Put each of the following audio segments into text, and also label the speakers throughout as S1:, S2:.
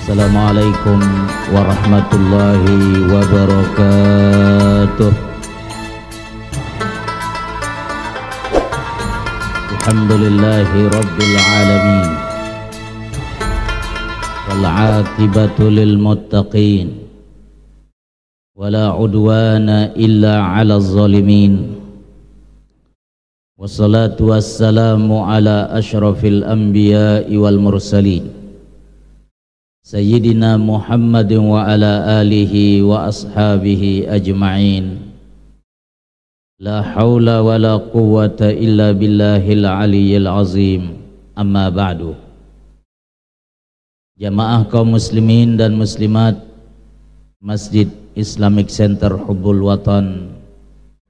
S1: Assalamualaikum warahmatullahi wabarakatuh. Alhamdulillahi rabbil alamin, wal aqibatu lil muttaqin, wala udwana illa 'alal zalimin. Wassalatu wassalamu ala asyrafil anbiya'i wal mursalin, Sayyidina Muhammadin wa ala alihi wa ashabihi ajma'in. La hawla wa la quwwata illa billahil aliyyil azim. Amma ba'du. Jamaah kaum muslimin dan muslimat Masjid Islamic Center Hubbul Watan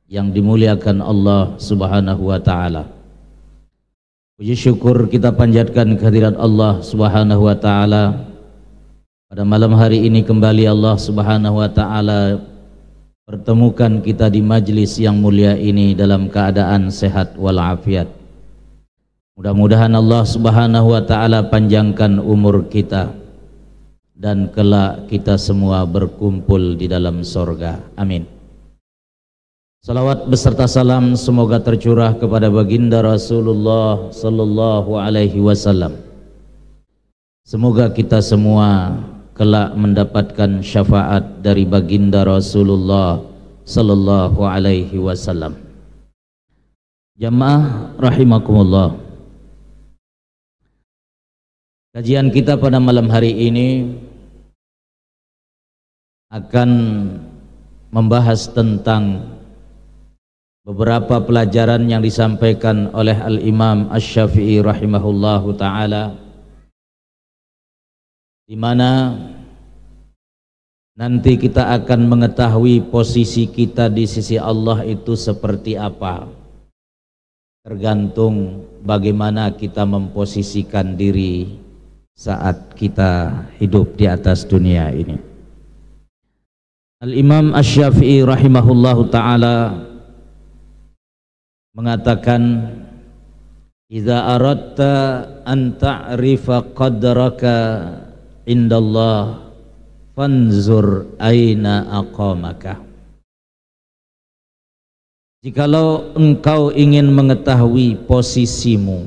S1: yang dimuliakan Allah Subhanahu wa ta'ala, puji syukur kita panjatkan kehadirat Allah Subhanahu wa ta'ala. Pada malam hari ini kembali Allah Subhanahu wa ta'ala pertemukan kita di majlis yang mulia ini dalam keadaan sehat walafiat. Mudah-mudahan Allah Subhanahu wa ta'ala panjangkan umur kita dan kelak kita semua berkumpul di dalam sorga. Amin. Salawat beserta salam semoga tercurah kepada baginda Rasulullah sallallahu alaihi wasallam. Semoga kita semua kelak mendapatkan syafaat dari baginda Rasulullah sallallahu alaihi wasallam. Jamaah rahimakumullah. Kajian kita pada malam hari ini akan membahas tentang beberapa pelajaran yang disampaikan oleh Al-Imam Asy-Syafi'i rahimahullahu ta'ala, di mana nanti kita akan mengetahui posisi kita di sisi Allah itu seperti apa, tergantung bagaimana kita memposisikan diri saat kita hidup di atas dunia ini. Al-Imam Asy-Syafi'i rahimahullahu ta'ala mengatakan, idza aradta an ta'rifa qadraka indallah fanzur aina aqamaka. Jikalau engkau ingin mengetahui posisimu,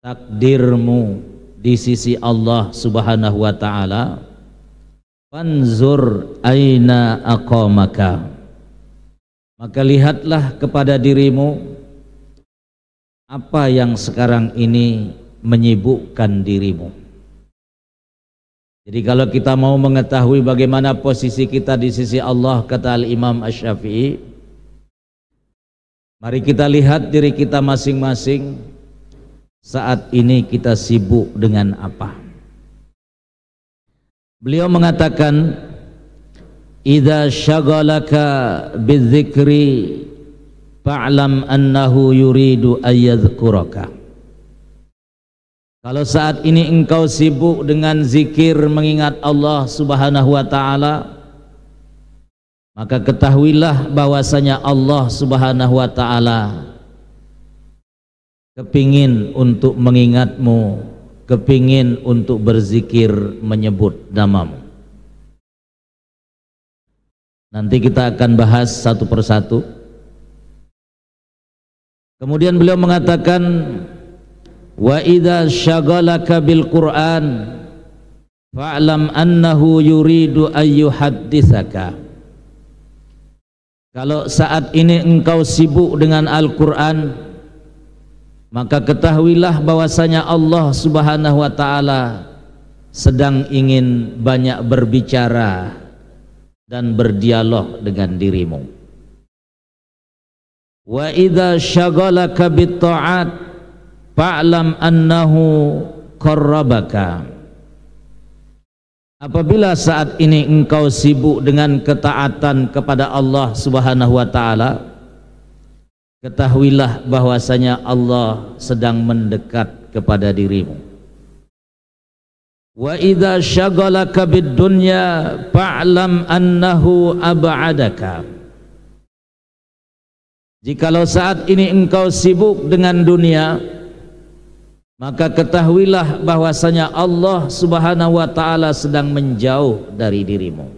S1: takdirmu di sisi Allah Subhanahu wa ta'ala, fanzur aina aqamaka, maka lihatlah kepada dirimu apa yang sekarang ini menyibukkan dirimu. Jadi kalau kita mau mengetahui bagaimana posisi kita di sisi Allah, kata Al-Imam Asy-Syafi'i, mari kita lihat diri kita masing-masing. Saat ini kita sibuk dengan apa? Beliau mengatakan, idza syaghalaka bidzikri fa'lam annahu yuridu ayyadhkuraka. Kalau saat ini engkau sibuk dengan zikir mengingat Allah Subhanahu wa ta'ala, maka ketahuilah bahwasanya Allah Subhanahu wa ta'ala kepingin untuk mengingatmu, kepingin untuk berzikir menyebut namamu. Nanti kita akan bahas satu persatu. Kemudian beliau mengatakan, wa idza syaghalaka bil Qur'an fa'lam annahu yuridu ayyuhadditsaka. Kalau saat ini engkau sibuk dengan Al-Qur'an, maka ketahuilah bahwasanya Allah Subhanahu wa ta'ala sedang ingin banyak berbicara dan berdialog dengan dirimu. Wa idza syaghalaka bit ta'at fa'lam annahu qarrabaka. Apabila saat ini engkau sibuk dengan ketaatan kepada Allah Subhanahu wa ta'ala, ketahuilah bahwasanya Allah sedang mendekat kepada dirimu. Wa idza syaghalaka bid dunya fa'lam annahu ab'adaka. Jikalau saat ini engkau sibuk dengan dunia, maka ketahuilah bahwasanya Allah Subhanahu wa taala sedang menjauh dari dirimu.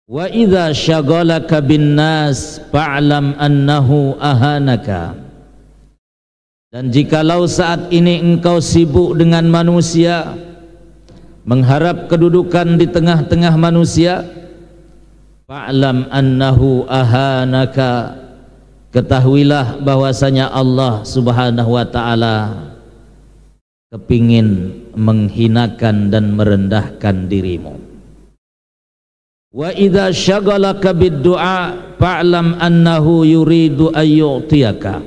S1: Wa idza syaghalaka bin nas fa'lam annahu ahanaka. Dan jikalau saat ini engkau sibuk dengan manusia, mengharap kedudukan di tengah-tengah manusia, fa'lam annahu ahanaka, ketahuilah bahwasanya Allah Subhanahu wa taala kepingin menghinakan dan merendahkan dirimu. Wa idza syaghalaka bid-du'a fa'lam annahu yuridu ayyutiyaka.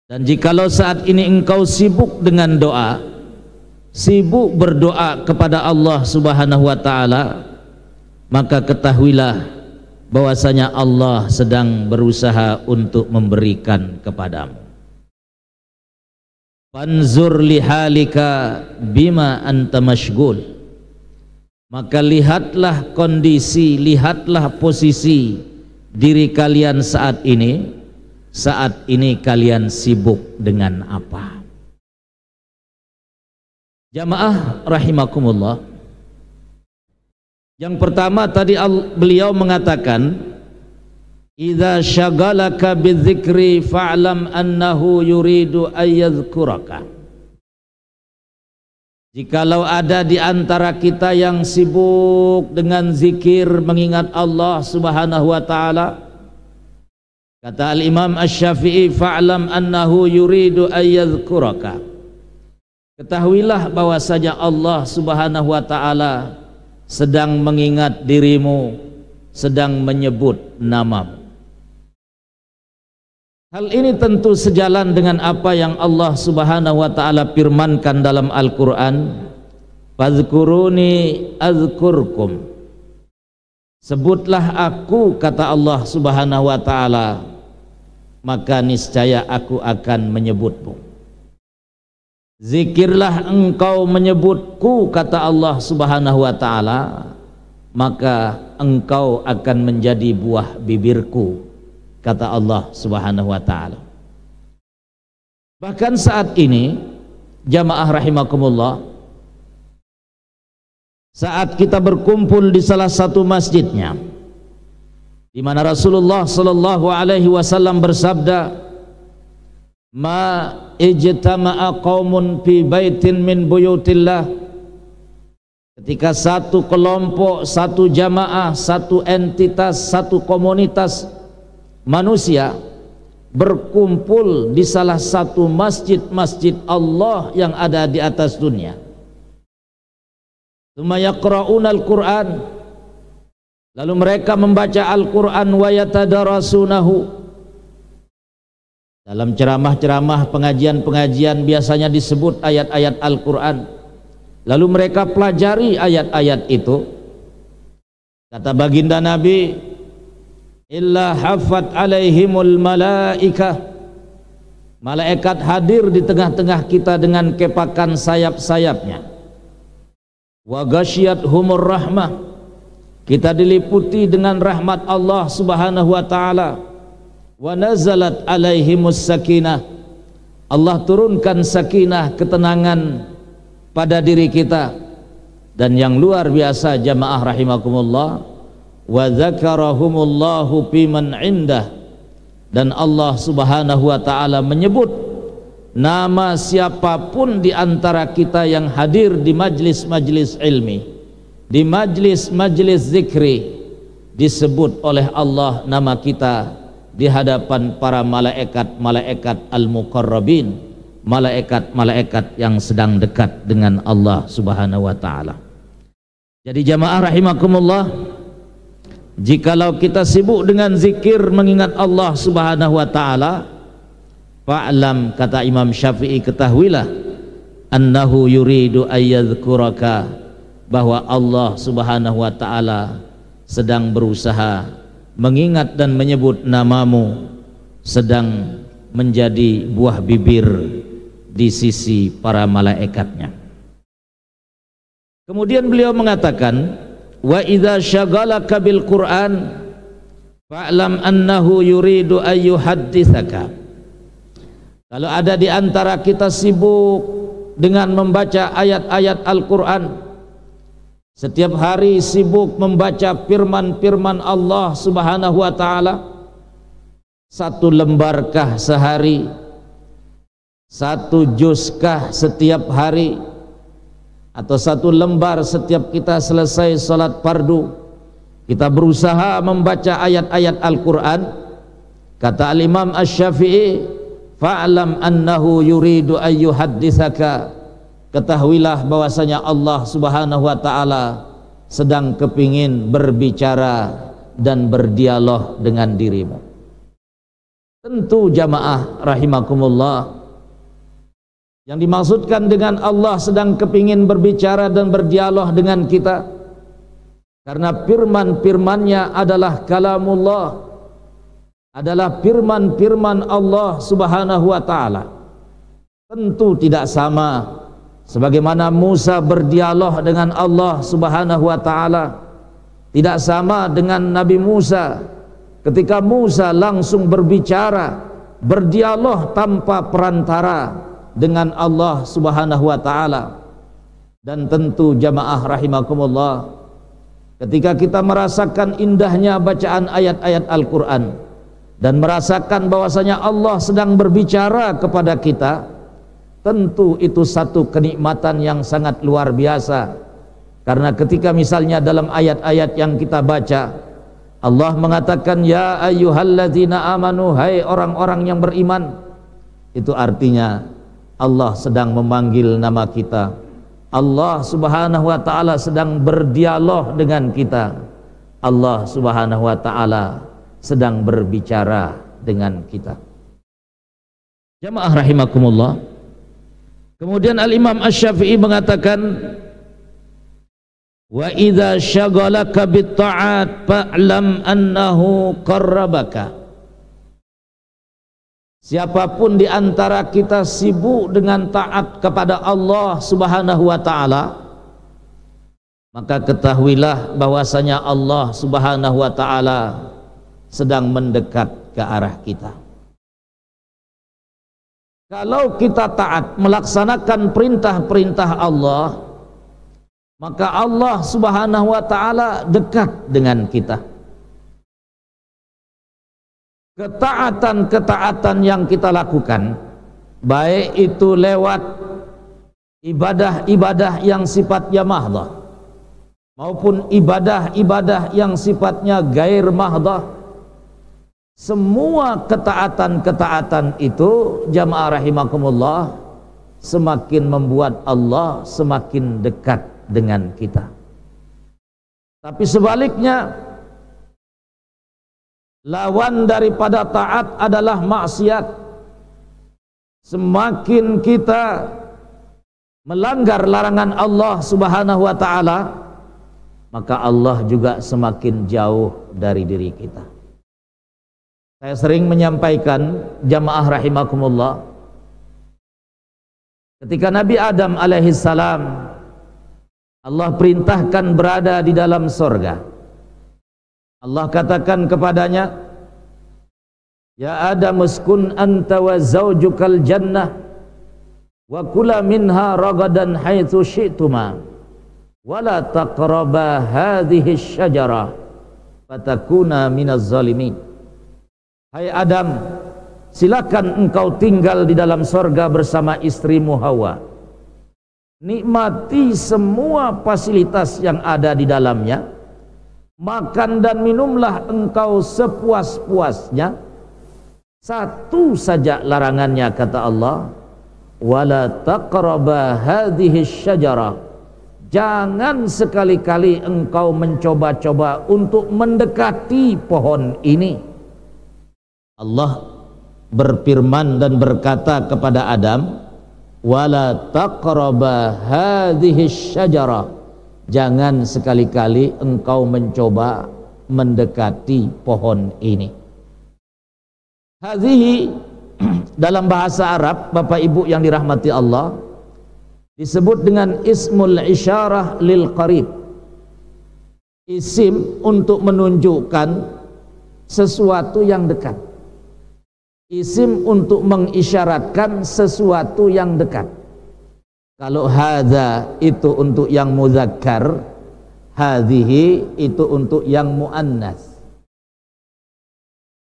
S1: Dan jikalau saat ini engkau sibuk dengan doa, sibuk berdoa kepada Allah Subhanahu wa taala, maka ketahuilah bahwasanya Allah sedang berusaha untuk memberikan kepadamu. Fanzur lihalika bima anta mashghul. Maka lihatlah kondisi, lihatlah posisi diri kalian saat ini. Saat ini kalian sibuk dengan apa? Jamaah rahimakumullah. Yang pertama tadi beliau mengatakan, idza syagalaka bidzikri fa'lam annahu yuridu ayyadhkuraka. Jikalau ada di antara kita yang sibuk dengan zikir mengingat Allah Subhanahu wa taala, kata Al-Imam Asy-Syafi'i, fa'lam annahu yuridu ayyadhkuraka. Ketahuilah bahwasanya Allah Subhanahu wa taala sedang mengingat dirimu, sedang menyebut namamu. Hal ini tentu sejalan dengan apa yang Allah Subhanahu wa taala firmankan dalam Al-Qur'an, fadhkuruni azkurkum. Sebutlah aku, kata Allah Subhanahu wa taala, maka niscaya aku akan menyebutmu. Zikirlah engkau menyebutku, kata Allah Subhanahu wa taala, maka engkau akan menjadi buah bibirku, kata Allah Subhanahu wa taala. Bahkan saat ini jamaah rahimakumullah, saat kita berkumpul di salah satu masjidnya, di mana Rasulullah sallallahu alaihi wasallam bersabda, ma ijtama'a qaumun fi baitin min buyutillah. Ketika satu kelompok, satu jamaah, satu entitas, satu komunitas manusia berkumpul di salah satu masjid-masjid Allah yang ada di atas dunia, tsumma yaqra'una al-Qur'an, lalu mereka membaca Al-Qur'an, wa yatadarasunahu, dalam ceramah-ceramah, pengajian-pengajian biasanya disebut ayat-ayat Al-Qur'an, lalu mereka pelajari ayat-ayat itu. Kata baginda Nabi, illa hafat alaihimul malaikah, malaikat hadir di tengah-tengah kita dengan kepakan sayap-sayapnya. Wa ghasyiyathumur rahmah, kita diliputi dengan rahmat Allah Subhanahu wa taala. Wa nazalat alaihimus sakinah, Allah turunkan sakinah, ketenangan pada diri kita. Dan yang luar biasa jamaah rahimakumullah, wa dzakarahumullahu fiman indah, dan Allah Subhanahu wa taala menyebut nama siapapun di antara kita yang hadir di majlis-majlis ilmi, di majlis-majlis zikri, disebut oleh Allah nama kita di hadapan para malaikat-malaikat al-muqarrabin, malaikat-malaikat yang sedang dekat dengan Allah Subhanahu wa taala. Jadi jamaah rahimakumullah, jikalau kita sibuk dengan zikir mengingat Allah Subhanahu wa taala, fa'lam, kata Imam Syafi'i, ketahuilah, annahu yuridu ayyadhkuraka, bahwa Allah Subhanahu wa taala sedang berusaha mengingat dan menyebut namamu, sedang menjadi buah bibir di sisi para malaikatnya. Kemudian beliau mengatakan, wa idza syagalaka bil Qur'an fa'lam annahu yuridu ayyuhadditsaka. Kalau ada di antara kita sibuk dengan membaca ayat-ayat Al-Quran, setiap hari sibuk membaca firman-firman Allah Subhanahu wa ta'ala, satu lembarkah sehari, satu juskah setiap hari, atau satu lembar setiap kita selesai salat fardu, kita berusaha membaca ayat-ayat Al-Quran. Kata Al-Imam Asy-Syafi'i, fa'lam annahu yuridu ayyuhadditsaka, ketahuilah bahwasanya Allah Subhanahu wa ta'ala sedang kepingin berbicara dan berdialog dengan dirimu. Tentu jamaah rahimakumullah, yang dimaksudkan dengan Allah sedang kepingin berbicara dan berdialog dengan kita karena firman-firmannya adalah kalamullah, adalah firman-firman Allah Subhanahu wa ta'ala. Tentu tidak sama sebagaimana Musa berdialog dengan Allah Subhanahu wa ta'ala, tidak sama dengan Nabi Musa ketika Musa langsung berbicara, berdialog tanpa perantara dengan Allah Subhanahu wa ta'ala. Dan tentu jamaah rahimakumullah, ketika kita merasakan indahnya bacaan ayat-ayat Al-Quran dan merasakan bahwasanya Allah sedang berbicara kepada kita, tentu itu satu kenikmatan yang sangat luar biasa. Karena ketika misalnya dalam ayat-ayat yang kita baca, Allah mengatakan ya ayyuhalladzina amanu, hai orang-orang yang beriman, itu artinya Allah sedang memanggil nama kita. Allah Subhanahu wa ta'ala sedang berdialog dengan kita. Allah Subhanahu wa ta'ala sedang berbicara dengan kita. Jamaah rahimakumullah. Kemudian Al-Imam Asy-Syafi'i mengatakan, wa idza syaghalaka bit-ta'at fa'lam annahu qarrabaka. Siapapun di antara kita sibuk dengan taat kepada Allah Subhanahu wa ta'ala, maka ketahuilah bahwasanya Allah Subhanahu wa ta'ala sedang mendekat ke arah kita. Kalau kita taat melaksanakan perintah-perintah Allah, maka Allah Subhanahu wa ta'ala dekat dengan kita. Ketaatan-ketaatan yang kita lakukan, baik itu lewat ibadah-ibadah yang sifatnya mahdhah maupun ibadah-ibadah yang sifatnya gair mahdhah, semua ketaatan-ketaatan itu jamaah rahimakumullah semakin membuat Allah semakin dekat dengan kita. Tapi sebaliknya, lawan daripada taat adalah maksiat. Semakin kita melanggar larangan Allah Subhanahu wa ta'ala, maka Allah juga semakin jauh dari diri kita. Saya sering menyampaikan jamaah rahimakumullah, ketika Nabi Adam alaihissalam Allah perintahkan berada di dalam sorga, Allah katakan kepadanya, ya Adam uskun anta wa zawjukal jannah wa kula minha ragadan haitsu syi'tuma wa la taqraba hadhihi asy-syajarah fatakuna minaz zalimin. Hai Adam, silakan engkau tinggal di dalam sorga bersama istrimu Hawa, nikmati semua fasilitas yang ada di dalamnya, makan dan minumlah engkau sepuas-puasnya. Satu saja larangannya, kata Allah, wala taqraba hadhihi syajarah, jangan sekali-kali engkau mencoba-coba untuk mendekati pohon ini. Allah berfirman dan berkata kepada Adam, wala taqraba hadhihi syajarah, jangan sekali-kali engkau mencoba mendekati pohon ini. Hadhihi dalam bahasa Arab, Bapak Ibu yang dirahmati Allah, disebut dengan ismul isyarah lil qarib, isim untuk menunjukkan sesuatu yang dekat. Isim untuk mengisyaratkan sesuatu yang dekat. Kalau hadza itu untuk yang muzakkar, hadhihi itu untuk yang muannas.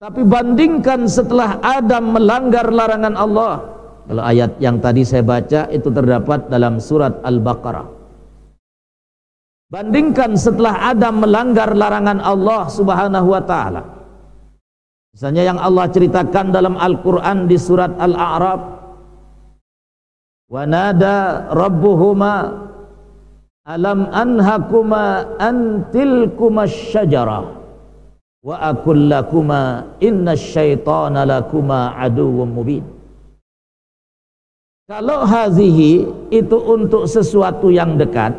S1: Tapi bandingkan setelah Adam melanggar larangan Allah. Kalau ayat yang tadi saya baca itu terdapat dalam surat Al-Baqarah. Bandingkan setelah Adam melanggar larangan Allah Subhanahu wa taala. Misalnya yang Allah ceritakan dalam Al-Qur'an di surat Al-A'raf, wa nada rabbuhuma alam anhakuma an tilkumasy syajarah wa aqul lakuma innasyaitana lakuma aduwwum mubin. Kalau hazihi itu untuk sesuatu yang dekat,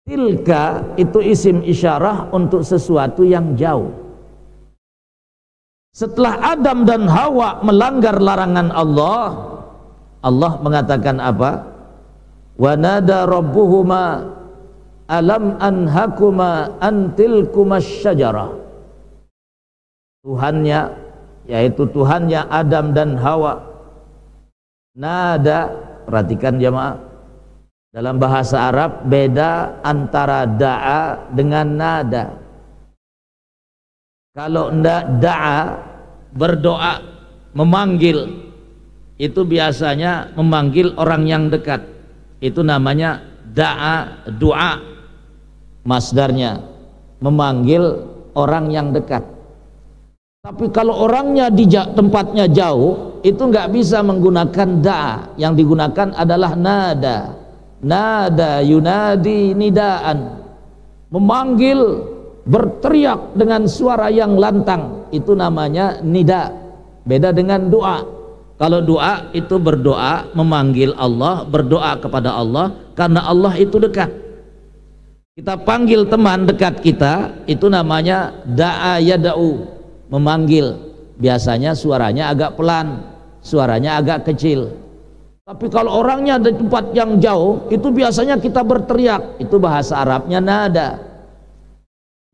S1: tilka itu isim isyarah untuk sesuatu yang jauh. Setelah Adam dan Hawa melanggar larangan Allah, Allah mengatakan apa? Wa nada rabbuhuma alam anhakuma an tilkumasy syajarah. Tuhannya, yaitu Tuhannya Adam dan Hawa, nada, perhatikan jemaah, dalam bahasa Arab beda antara da'a dengan nada. Kalau da'a, berdoa, memanggil, itu biasanya memanggil orang yang dekat, itu namanya da'a, doa, masdarnya memanggil orang yang dekat. Tapi kalau orangnya di tempatnya jauh, itu nggak bisa menggunakan da'a, yang digunakan adalah nada. Nada yunadi nidaan, memanggil, berteriak dengan suara yang lantang, itu namanya nida. Beda dengan doa. Kalau doa itu berdoa, memanggil Allah, berdoa kepada Allah, karena Allah itu dekat. Kita panggil teman dekat kita, itu namanya da'a yada'u, memanggil. Biasanya suaranya agak pelan, suaranya agak kecil. Tapi kalau orangnya di tempat yang jauh, itu biasanya kita berteriak, itu bahasa Arabnya nada.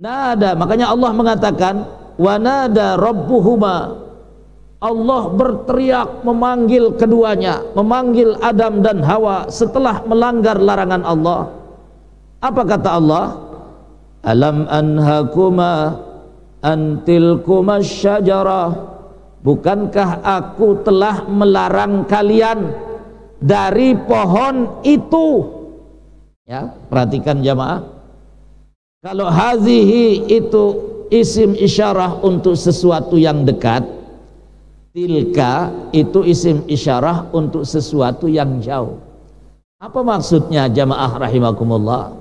S1: Nada, makanya Allah mengatakan wa nada rabbuhuma, Allah berteriak memanggil keduanya, memanggil Adam dan Hawa setelah melanggar larangan Allah. Apa kata Allah? Alam anhakuma antilkumasy syajarah, bukankah aku telah melarang kalian dari pohon itu? Ya, perhatikan jamaah. Kalau hazihi itu isim isyarah untuk sesuatu yang dekat, tilka itu isim isyarah untuk sesuatu yang jauh. Apa maksudnya jamaah rahimakumullah?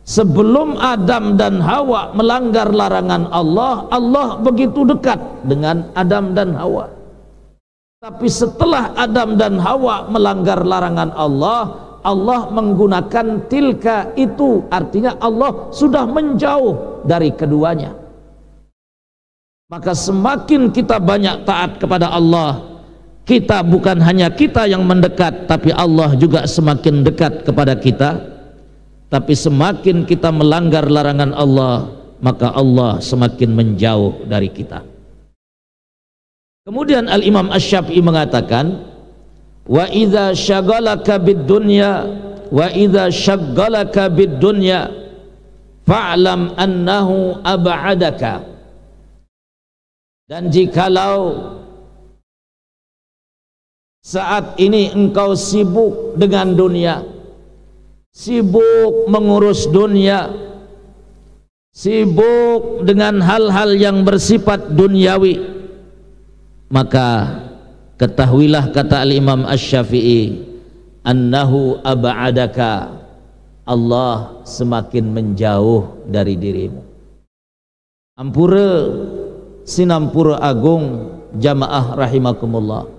S1: Sebelum Adam dan Hawa melanggar larangan Allah, Allah begitu dekat dengan Adam dan Hawa. Tapi setelah Adam dan Hawa melanggar larangan Allah, Allah menggunakan tilka itu, artinya Allah sudah menjauh dari keduanya. Maka semakin kita banyak taat kepada Allah, kita bukan hanya kita yang mendekat, tapi Allah juga semakin dekat kepada kita. Tapi semakin kita melanggar larangan Allah, maka Allah semakin menjauh dari kita. Kemudian Al-Imam Asy-Syafi'i mengatakan, wa idza syaghalaka bid-dunya wa idza syaghalaka bid-dunya fa'lam annahu ab'adaka. Dan jikalau saat ini engkau sibuk dengan dunia, sibuk mengurus dunia, sibuk dengan hal-hal yang bersifat duniawi, maka ketahuilah, kata Al-Imam Asy-Syafi'i, annahu ab'adaka, Allah semakin menjauh dari dirimu. Ampura sinampura agung jamaah rahimakumullah.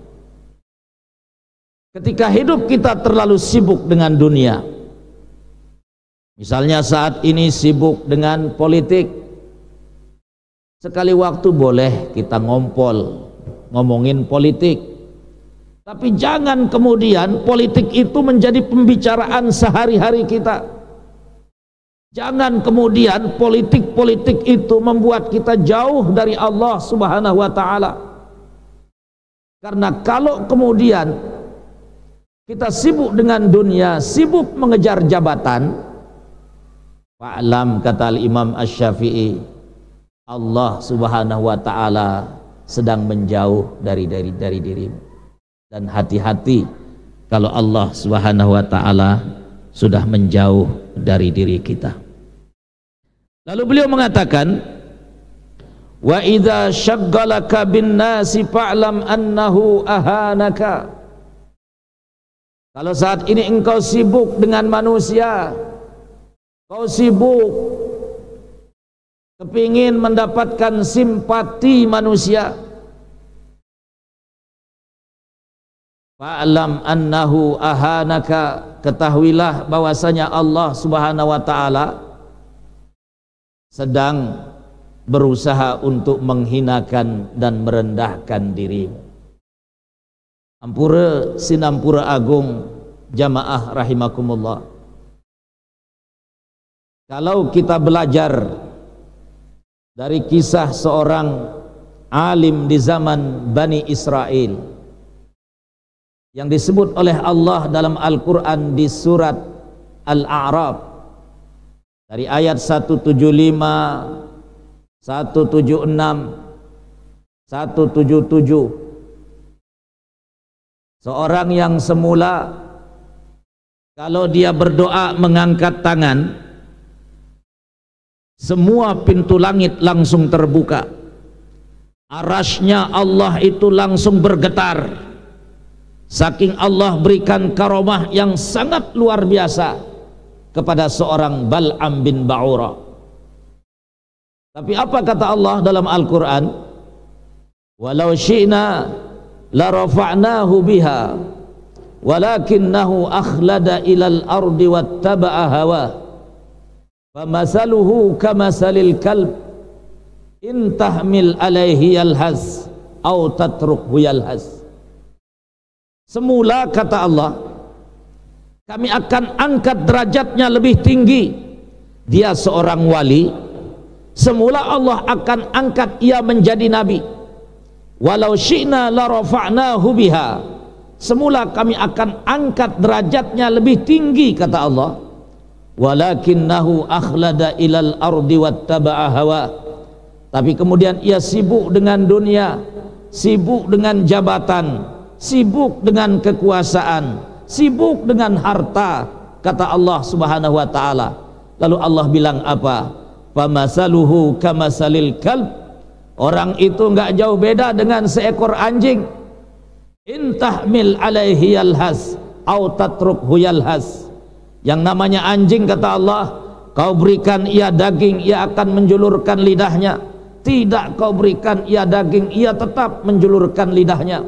S1: Ketika hidup kita terlalu sibuk dengan dunia, misalnya saat ini sibuk dengan politik, sekali waktu boleh kita ngomongin politik, tapi jangan kemudian politik itu menjadi pembicaraan sehari-hari kita. Jangan kemudian politik-politik itu membuat kita jauh dari Allah Subhanahu wa ta'ala.
S2: Karena kalau kemudian kita sibuk dengan dunia, sibuk mengejar jabatan, fa'lam, kata Imam Asy-Syafi'i, Allah Subhanahu wa taala sedang menjauh dari dirimu. Dan hati-hati kalau Allah Subhanahu wa taala sudah menjauh dari diri kita. Lalu beliau mengatakan, wa idza syaggalaka bin nasi fa'lam annahu ahanaka. Kalau saat ini engkau sibuk dengan manusia, kau sibuk kepingin mendapatkan simpati manusia, fa'lam annahu ahanaka, ketahuilah bahwasanya Allah Subhanahu wa taala sedang berusaha untuk menghinakan dan merendahkan dirimu. Ampura sinampura agung jamaah rahimakumullah. Kalau kita belajar dari kisah seorang alim di zaman Bani Israel yang disebut oleh Allah dalam Al-Quran di surat Al-A'raf dari ayat 175, 176, 177. Seorang yang semula kalau dia berdoa mengangkat tangan, semua pintu langit langsung terbuka, arasnya Allah itu langsung bergetar, saking Allah berikan karomah yang sangat luar biasa kepada seorang Bal'am bin Ba'ura. Tapi apa kata Allah dalam Al-Quran? Walau syi'na la rafa'nahu biha walakinnahu akhlada ilal ardi wattaba'a hawa famasaluhu kamasalil kalb in tahmil alaihi yalhas au tatrukhu yalhas. Semula kata Allah, kami akan angkat derajatnya lebih tinggi. Dia seorang wali. Semula Allah akan angkat ia menjadi nabi. Walau syi'na la rafa'nahu biha. Semula kami akan angkat derajatnya lebih tinggi kata Allah. Walakinnahu akhlada ilal ardi wattaba'a hawa. Tapi kemudian ia sibuk dengan dunia, sibuk dengan jabatan, sibuk dengan kekuasaan, sibuk dengan harta, kata Allah Subhanahu wa taala. Lalu Allah bilang apa? Famasaluhu kamasalil kalb. Orang itu enggak jauh beda dengan seekor anjing. In tahmil alaihi yalhas au tatrukhu yalhas. Yang namanya anjing kata Allah, kau berikan ia daging, ia akan menjulurkan lidahnya. Tidak kau berikan ia daging, ia tetap menjulurkan lidahnya.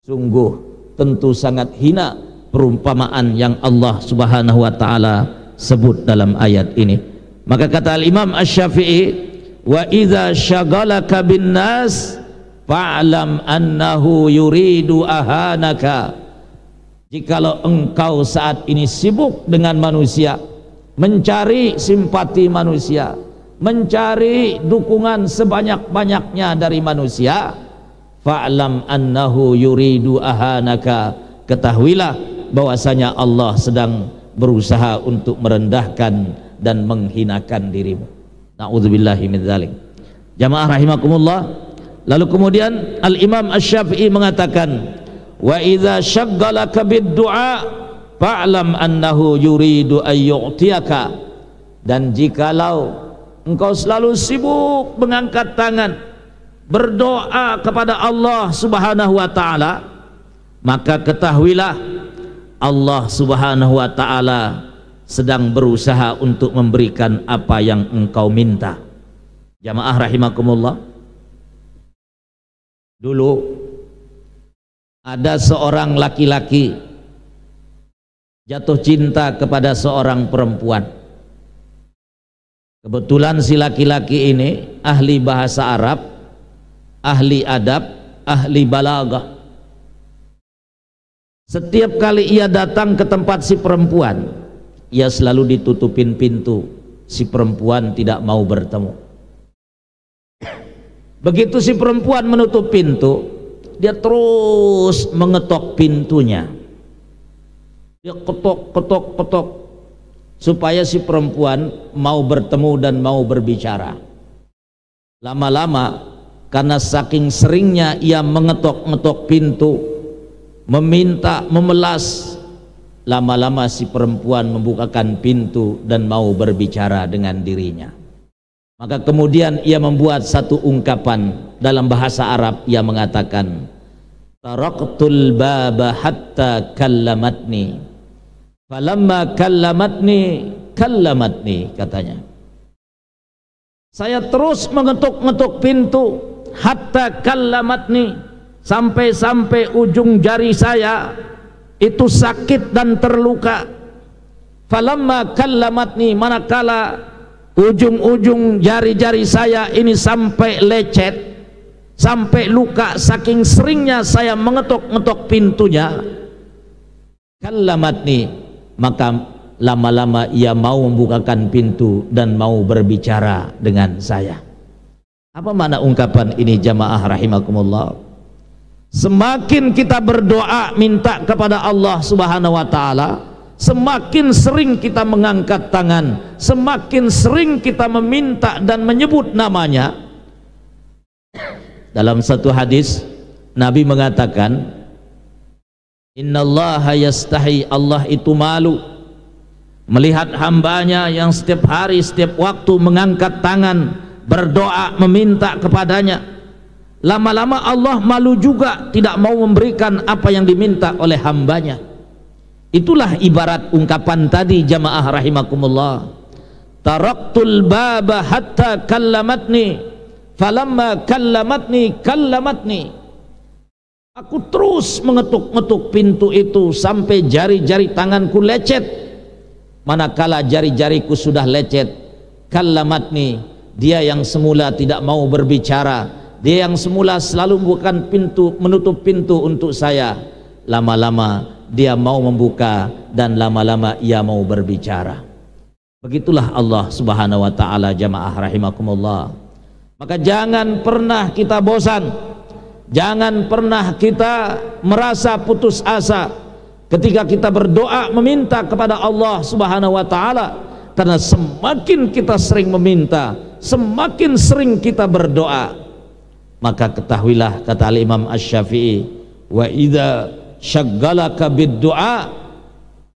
S2: Sungguh tentu sangat hina perumpamaan yang Allah Subhanahu wa taala sebut dalam ayat ini. Maka kata Al-Imam Asy-Syafi'i, wa idza syagalaka bin nas fa'lam annahu yuridu ahanaka. Jikalau engkau saat ini sibuk dengan manusia, mencari simpati manusia, mencari dukungan sebanyak-banyaknya dari manusia, fa'lam annahu yuridu ahanaka, ketahuilah bahwasanya Allah sedang berusaha untuk merendahkan dan menghinakan dirimu. Na'udzubillahi min dzalik. Jamaah rahimakumullah. Lalu kemudian Al-Imam Asy-Syafi'i mengatakan, wa idza syaggalaka bid-du'a fa'lam annahu yuridu an yu'tiyaka. Dan jikalau engkau selalu sibuk mengangkat tangan, berdoa kepada Allah Subhanahu wa taala, maka ketahuilah Allah Subhanahu wa taala sedang berusaha untuk memberikan apa yang engkau minta. Jamaah rahimakumullah. Dulu ada seorang laki-laki jatuh cinta kepada seorang perempuan. Kebetulan si laki-laki ini ahli bahasa Arab, ahli adab, ahli balaghah. Setiap kali ia datang ke tempat si perempuan, ia selalu ditutupin pintu, si perempuan tidak mau bertemu. Begitu si perempuan menutup pintu, dia terus mengetok pintunya. Dia ketok supaya si perempuan mau bertemu dan mau berbicara. Lama-lama karena saking seringnya ia mengetok-ngetok pintu, meminta, memelas, lama-lama si perempuan membukakan pintu dan mau berbicara dengan dirinya. Maka kemudian ia membuat satu ungkapan dalam bahasa Arab. Ia mengatakan, taraktul baba hatta kallamatni, falamma kallamatni, katanya. Saya terus mengetuk-ngetuk pintu hatta kallamatni, sampai ujung jari saya itu sakit dan terluka. Falamma kallamatni, manakala ujung-ujung jari-jari saya ini sampai lecet, sampai luka, saking seringnya saya mengetuk-ngetuk pintunya. Kallamatni, maka lama-lama ia mau membukakan pintu dan mau berbicara dengan saya. Apa makna ungkapan ini jamaah rahimakumullah? Semakin kita berdoa minta kepada Allah Subhanahu wa taala, semakin sering kita mengangkat tangan, semakin sering kita meminta dan menyebut namanya. Dalam satu hadis Nabi mengatakan, innallaha yastahi, Allah itu malu melihat hambanya yang setiap hari, setiap waktu mengangkat tangan, berdoa, meminta kepadanya. Lama-lama Allah malu juga, tidak mau memberikan apa yang diminta oleh hambanya. Itulah ibarat ungkapan tadi jamaah rahimakumullah. Taraktul baba hatta kallamatni, falamma kallamatni. Aku terus mengetuk-ngetuk pintu itu sampai jari-jari tanganku lecet. Manakala jari-jariku sudah lecet, kallamatni, dia yang semula tidak mau berbicara, dia yang semula selalu membuka pintu, menutup pintu untuk saya, lama-lama dia mau membuka dan lama-lama ia mau berbicara. Begitulah Allah Subhanahu wa taala jamaah rahimakumullah. Maka jangan pernah kita bosan, jangan pernah kita merasa putus asa ketika kita berdoa meminta kepada Allah Subhanahu wa taala, karena semakin kita sering meminta, semakin sering kita berdoa, maka ketahuilah, kata Imam Asy-Syafi'i, wa idza syaggalaka bid-du'a,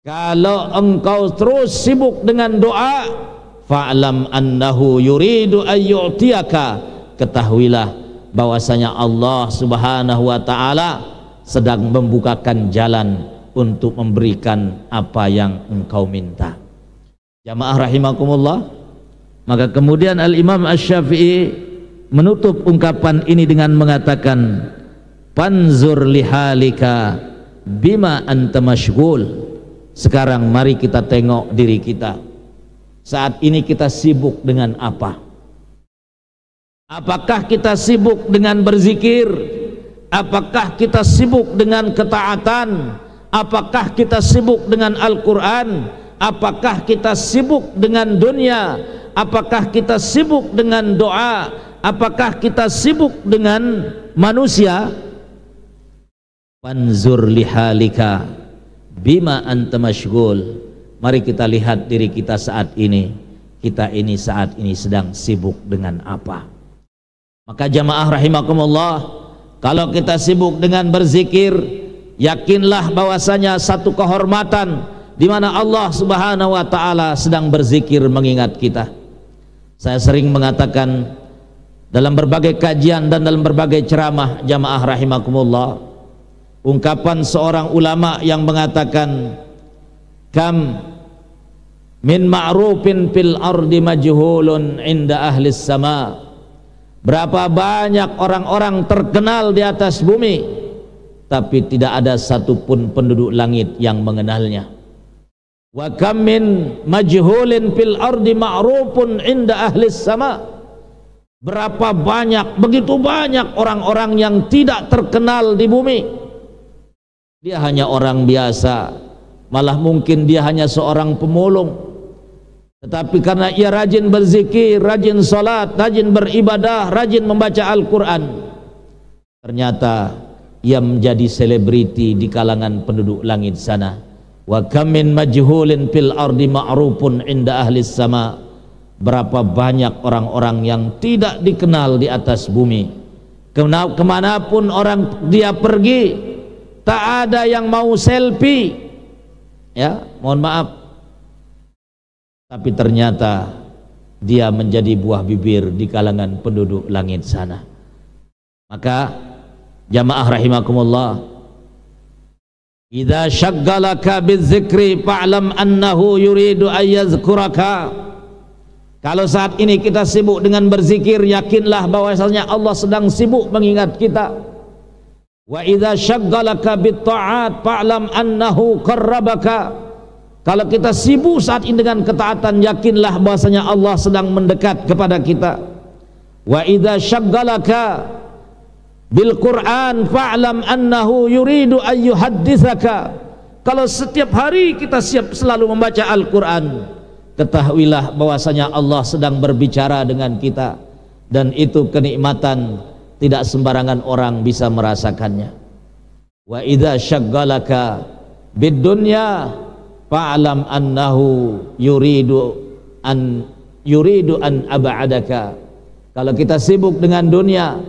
S2: kalau engkau terus sibuk dengan doa, fa'lam annahu yuridu ayyu'tiyaka, ketahuilah bahwasanya Allah Subhanahu wa taala sedang membukakan jalan untuk memberikan apa yang engkau minta. Jamaah rahimakumullah. Maka kemudian Al-Imam Asy-Syafi'i menutup ungkapan ini dengan mengatakan, panzur lihalika bima anta masyghul. Sekarang mari kita tengok diri kita. Saat ini kita sibuk dengan apa? Apakah kita sibuk dengan berzikir? Apakah kita sibuk dengan ketaatan? Apakah kita sibuk dengan Al-Quran? Apakah kita sibuk dengan dunia? Apakah kita sibuk dengan doa? Apakah kita sibuk dengan manusia? Panzur lihalika bima anta masyghul. Mari kita lihat diri kita saat ini. Kita ini saat ini sedang sibuk dengan apa? Maka jamaah rahimakumullah, kalau kita sibuk dengan berzikir, yakinlah bahwasanya satu kehormatan di mana Allah Subhanahu wa taala sedang berzikir mengingat kita. Saya sering mengatakan dalam berbagai kajian dan dalam berbagai ceramah jamaah rahimakumullah, ungkapan seorang ulama yang mengatakan, kam min ma'rufin fil ardi majhulun inda ahli sama. Berapa banyak orang-orang terkenal di atas bumi, tapi tidak ada satupun penduduk langit yang mengenalnya. Wa kam min majhulin fil ardi ma'rufun inda ahli sama. Berapa banyak, begitu banyak orang-orang yang tidak terkenal di bumi. Dia hanya orang biasa, malah mungkin dia hanya seorang pemulung, tetapi karena ia rajin berzikir, rajin salat, rajin beribadah, rajin membaca Al-Quran, ternyata ia menjadi selebriti di kalangan penduduk langit sana. Wa kam min majhulin fil ardi ma'rufun inda ahli sama. Berapa banyak orang-orang yang tidak dikenal di atas bumi. Kemanapun orang dia pergi, tak ada yang mau selfie, ya, mohon maaf, tapi ternyata dia menjadi buah bibir di kalangan penduduk langit sana. Maka jamaah rahimakumullah, idza syaggalaka bidzikri fa'lam annahu yuridu ayyazkuraka. Kalau saat ini kita sibuk dengan berzikir, yakinlah bahwasanya Allah sedang sibuk mengingat kita. Wa idza syaggalaka bitta'at fa'lam annahu qarrabaka. Kalau kita sibuk saat ini dengan ketaatan, yakinlah bahwasanya Allah sedang mendekat kepada kita. Wa idza syaggalaka bil Qur'an fa'lam annahu yuridu ayyuhadditsaka. Kalau setiap hari kita selalu membaca Al-Qur'an, ketahuilah bahwasanya Allah sedang berbicara dengan kita, dan itu kenikmatan tidak sembarangan orang bisa merasakannya. Wa idza syaggalaka bid dunya fa'lam annahu yuridu an ab'adaka. Kalau kita sibuk dengan dunia,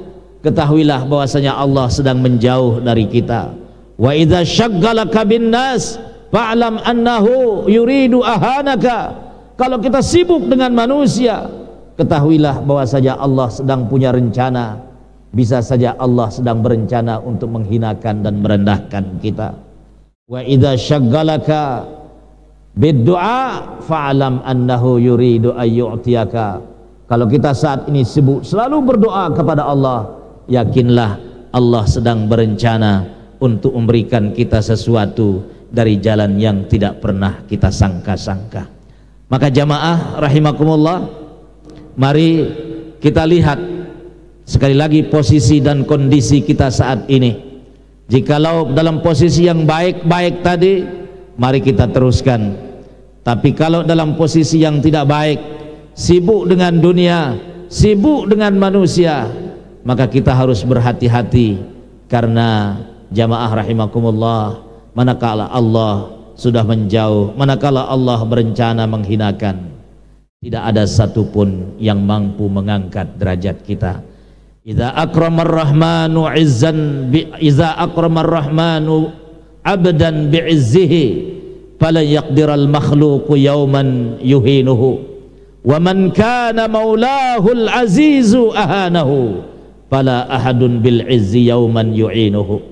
S2: ketahuilah bahwasanya Allah sedang menjauh dari kita. Wa idza syaggalaka bin nas fa'lam annahu yuridu ahanaka. Kalau kita sibuk dengan manusia, ketahuilah bahwasanya Allah sedang punya rencana. Bisa saja Allah sedang berencana untuk menghinakan dan merendahkan kita. Wa idza syaggalaka bid-du'a fa'lam annahu yuridu ayyu'tiyaka. Kalau kita saat ini sibuk selalu berdoa kepada Allah, yakinlah Allah sedang berencana untuk memberikan kita sesuatu dari jalan yang tidak pernah kita sangka-sangka. Maka jamaah rahimakumullah, mari kita lihat sekali lagi posisi dan kondisi kita saat ini. Jikalau dalam posisi yang baik-baik tadi, mari kita teruskan. Tapi kalau dalam posisi yang tidak baik, sibuk dengan dunia, sibuk dengan manusia, maka kita harus berhati-hati. Karena jamaah rahimakumullah, manakala Allah sudah menjauh, manakala Allah berencana menghinakan, tidak ada satupun yang mampu mengangkat derajat kita. Idza akramar rahmanu izzan idza akramar rahmanu abdan bi'izzihi fala yaqdiral makhluqu yawman yuhinuhu wa man kana maulahul azizu ahanahu fala ahadun bil izzi yawman yu'inuhu.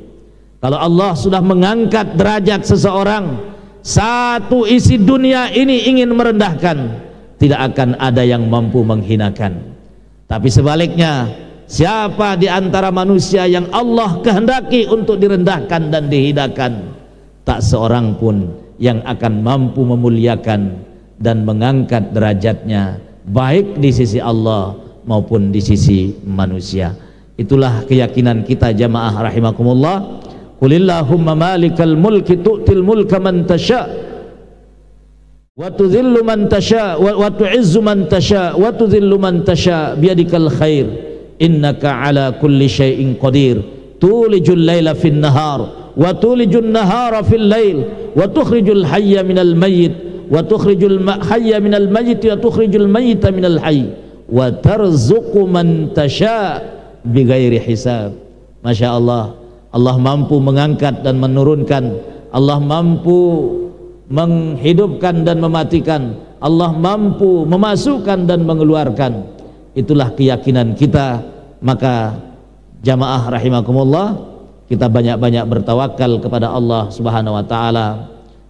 S2: Kalau Allah sudah mengangkat derajat seseorang, satu isi dunia ini ingin merendahkan, tidak akan ada yang mampu menghinakan. Tapi sebaliknya, siapa di antara manusia yang Allah kehendaki untuk direndahkan dan dihinakan, tak seorang pun yang akan mampu memuliakan dan mengangkat derajatnya, baik di sisi Allah maupun di sisi manusia. Itulah keyakinan kita jamaah rahimakumullah. Qulillahumma malikal mulki tu'til mulka man tasha wa tudhillu man tasha wa tu'izzu man tasha wa tudhillu man tasha biyadikal khair innaka ala kulli syai'in qadir tulijul laila fin nahar wa tulijun nahara fil lail wa tukhrijul hayya minal mayyit wa tukhrijul hayya minal mayyit wa tukhrijul mayyita minal hayy wa tarzuqu man tasha bighairi hisab. Masya Allah, Allah mampu mengangkat dan menurunkan, Allah mampu menghidupkan dan mematikan, Allah mampu memasukkan dan mengeluarkan. Itulah keyakinan kita. Maka jamaah rahimakumullah, kita banyak-banyak bertawakal kepada Allah Subhanahu wa taala.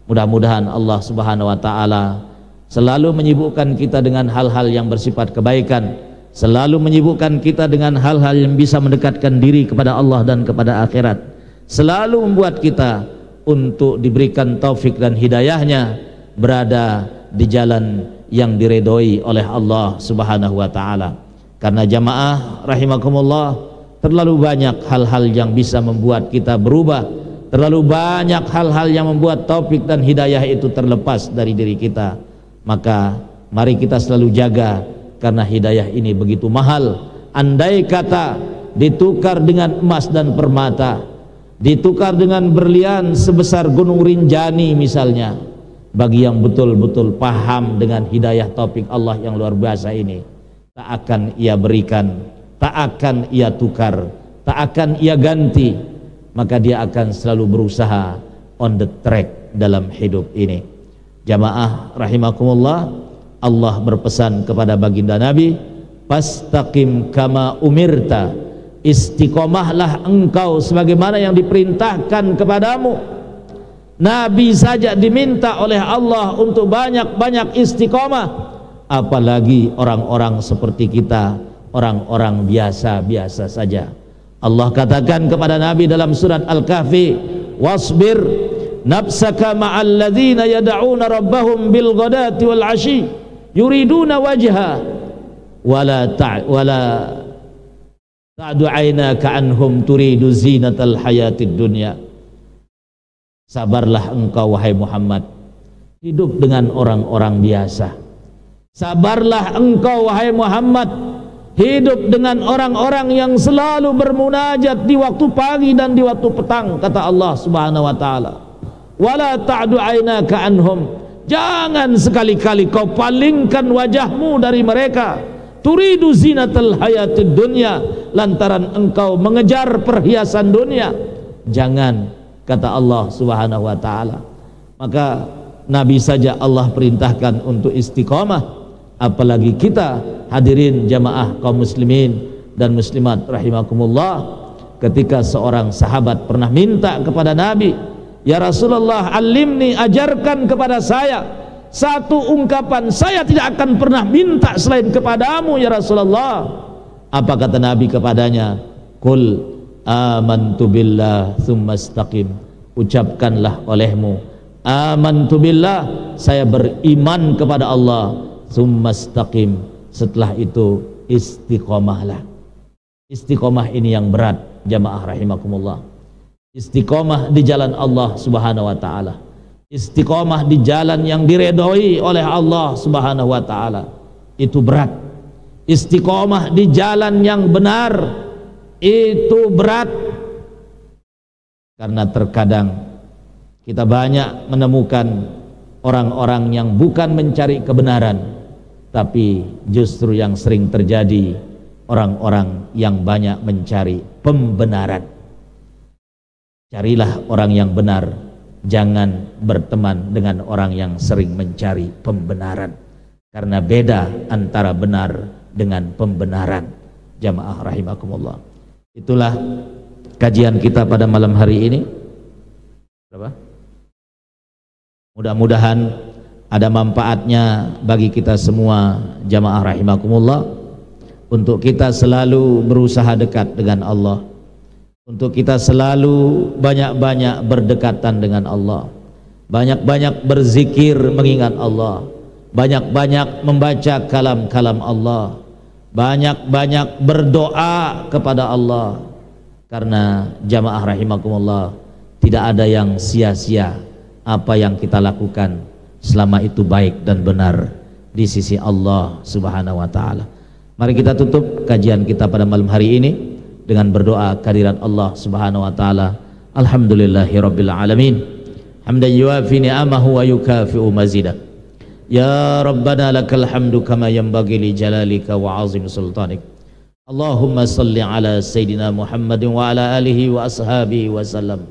S2: Mudah-mudahan Allah Subhanahu wa taala selalu menyibukkan kita dengan hal-hal yang bersifat kebaikan, selalu menyibukkan kita dengan hal-hal yang bisa mendekatkan diri kepada Allah dan kepada akhirat, selalu membuat kita untuk diberikan taufik dan hidayahnya berada di jalan yang diredoi oleh Allah Subhanahu wa taala. Karena jamaah rahimakumullah, terlalu banyak hal-hal yang bisa membuat kita berubah, terlalu banyak hal-hal yang membuat taufik dan hidayah itu terlepas dari diri kita. Maka mari kita selalu jaga, karena hidayah ini begitu mahal. Andai kata ditukar dengan emas dan permata, ditukar dengan berlian sebesar gunung Rinjani misalnya, bagi yang betul-betul paham dengan hidayah taufik Allah yang luar biasa ini, tak akan ia berikan, tak akan ia tukar, tak akan ia ganti, maka dia akan selalu berusaha on the track dalam hidup ini. Jamaah rahimakumullah, Allah berpesan kepada baginda Nabi, fastaqim kama umirta, istiqomahlah engkau sebagaimana yang diperintahkan kepadamu. Nabi saja diminta oleh Allah untuk banyak-banyak istiqomah, apalagi orang-orang seperti kita, orang-orang biasa-biasa saja. Allah katakan kepada Nabi dalam surat Al-Kahfi, wasbir nafsaka ma'al ladzina yad'una rabbahum bil ghadati wal 'ashi yuriduna wajha wala ta'du 'ainaka anhum turidu zinatal hayatid dunya. Sabarlah engkau wahai Muhammad, hidup dengan orang-orang biasa. Sabarlah engkau wahai Muhammad, hidup dengan orang-orang yang selalu bermunajat di waktu pagi dan di waktu petang, kata Allah Subhanahu wa taala. Wala ta'du 'ainaka anhum, jangan sekali-kali kau palingkan wajahmu dari mereka. Turidu zinatal hayatid dunya, lantaran engkau mengejar perhiasan dunia. Jangan, kata Allah Subhanahu wa taala. Maka Nabi saja Allah perintahkan untuk istiqamah, apalagi kita hadirin jamaah kaum muslimin dan muslimat rahimakumullah. Ketika seorang sahabat pernah minta kepada Nabi, ya Rasulullah, alimni, ajarkan kepada saya satu ungkapan, saya tidak akan pernah minta selain kepadamu ya Rasulullah. Apa kata Nabi kepadanya? Qul amantu billah tsumma istaqim, ucapkanlah olehmu, amantu billah, saya beriman kepada Allah, tsumma istaqim, setelah itu istiqomahlah. Istiqomah ini yang berat jamaah rahimakumullah. Istiqomah di jalan Allah Subhanahu wa taala, istiqomah di jalan yang diredhoi oleh Allah Subhanahu wa taala, itu berat. Istiqomah di jalan yang benar itu berat, karena terkadang kita banyak menemukan orang-orang yang bukan mencari kebenaran, tapi justru yang sering terjadi orang-orang yang banyak mencari pembenaran. Carilah orang yang benar, jangan berteman dengan orang yang sering mencari pembenaran, karena beda antara benar dengan pembenaran. Jamaah rahimakumullah, itulah kajian kita pada malam hari ini. Berapa? Mudah-mudahan ada manfaatnya bagi kita semua jamaah rahimakumullah, untuk kita selalu berusaha dekat dengan Allah, untuk kita selalu banyak-banyak berdekatan dengan Allah, banyak-banyak berzikir mengingat Allah, banyak-banyak membaca kalam-kalam Allah, banyak-banyak berdoa kepada Allah. Karena jamaah rahimakumullah, tidak ada yang sia-sia. Apa yang kita lakukan selama itu baik dan benar di sisi Allah Subhanahu wa taala. Mari kita tutup kajian kita pada malam hari ini dengan berdoa kehadirat Allah Subhanahu wa taala. Alhamdulillahirabbil alamin, hamdan yuafi ni'amahu wa yukafi'u mazidah. Ya Rabbana lakal hamdu kama yanbaghi li jalalika wa azim sultanik. Allahumma salli ala Sayyidina Muhammadin wa ala alihi wa ashabihi wa sallam.